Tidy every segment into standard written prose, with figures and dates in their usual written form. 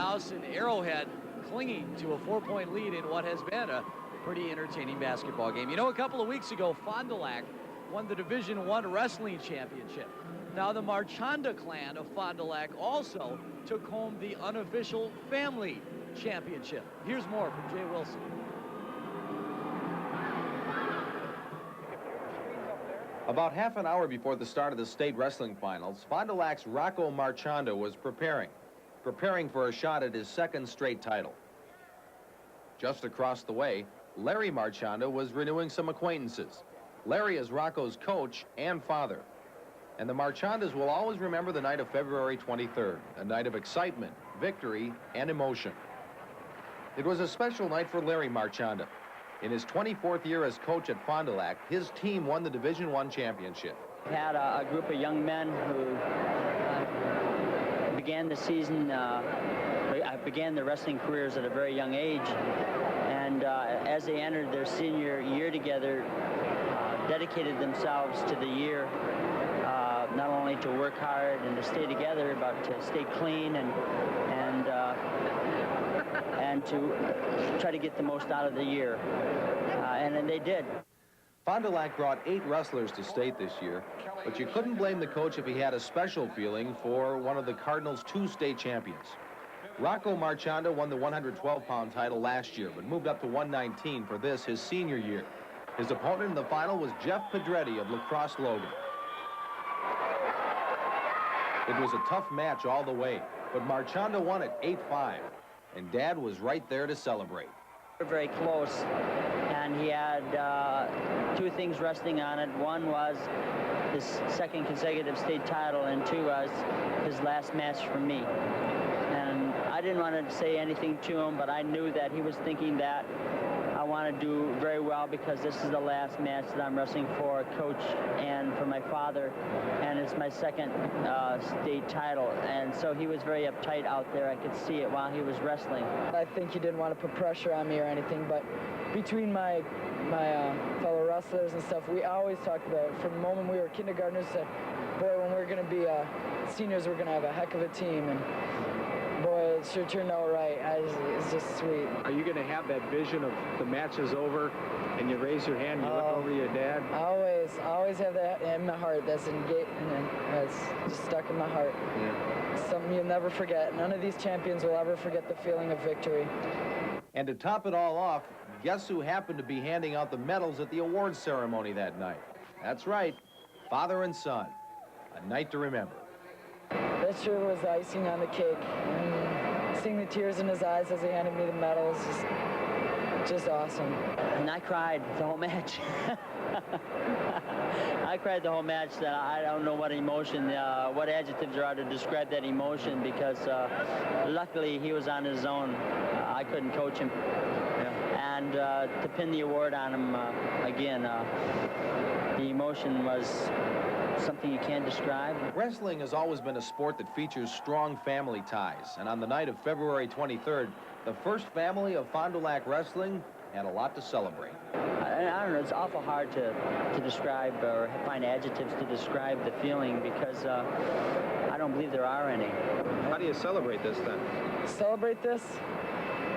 house in Arrowhead, clinging to a 4-point lead in what has been a pretty entertaining basketball game. You know, a couple of weeks ago, Fond du Lac won the Division I Wrestling Championship. Now, the Marchanda clan of Fond du Lac also took home the unofficial family championship. Here's more from Jay Wilson. About half an hour before the start of the state wrestling finals, Fond du Lac's Rocco Marchanda was preparing for a shot at his second straight title. Just across the way, Larry Marchanda was renewing some acquaintances. Larry is Rocco's coach and father. And the Marchandas will always remember the night of February 23rd, a night of excitement, victory, and emotion. It was a special night for Larry Marchanda. In his 24th year as coach at Fond du Lac, his team won the Division I championship. We had a group of young men who began the season, began their wrestling careers at a very young age. And as they entered their senior year together, dedicated themselves to the year, not only to work hard and to stay together, but to stay clean and to try to get the most out of the year. And then they did. Fond du Lac brought 8 wrestlers to state this year, but you couldn't blame the coach if he had a special feeling for one of the Cardinals' 2 state champions. Rocco Marchanda won the 112-pound title last year, but moved up to 119 for this, his senior year. His opponent in the final was Jeff Pedretti of La Crosse Logan. It was a tough match all the way, but Marchanda won it 8-5, and Dad was right there to celebrate. We're very close, and he had 2 things resting on it. One was his second consecutive state title, and 2 was his last match for me. And I didn't want to say anything to him, but I knew that he was thinking that I want to do very well because this is the last match that I'm wrestling for Coach and for my father, and it's my second state title. And so he was very uptight out there. I could see it while he was wrestling. I think he didn't want to put pressure on me or anything, but between my fellow wrestlers and stuff, we always talked about it. From the moment we were kindergartners, said, boy, when we're going to be seniors, we're going to have a heck of a team. And boy, it sure turned out right. It's just sweet. Are you going to have that vision of the match is over and you raise your hand, you look over your dad? I always have that in my heart. That's engaged, and it's just stuck in my heart. Yeah. It's something you'll never forget. None of these champions will ever forget the feeling of victory. And to top it all off, guess who happened to be handing out the medals at the awards ceremony that night? That's right, father and son. A night to remember. That sure was icing on the cake. And seeing the tears in his eyes as he handed me the medals, just awesome. And I cried the whole match. I cried the whole match. That I don't know what emotion, what adjectives there are to describe that emotion, because luckily he was on his own. I couldn't coach him. Yeah. And to pin the award on him, again, the emotion was something you can't describe. Wrestling has always been a sport that features strong family ties, and on the night of February 23rd, the first family of Fond du Lac wrestling had a lot to celebrate. I don't know, it's awful hard to describe or find adjectives to describe the feeling, because I don't believe there are any. How do you celebrate this then? Celebrate this?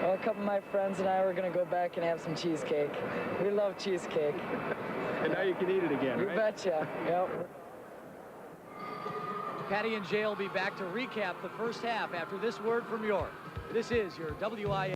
Well, a couple of my friends and I were going to go back and have some cheesecake. We love cheesecake. And now you can eat it again, You right? betcha. Yep. Patty and Jay will be back to recap the first half after this word from York. This is your WIAA.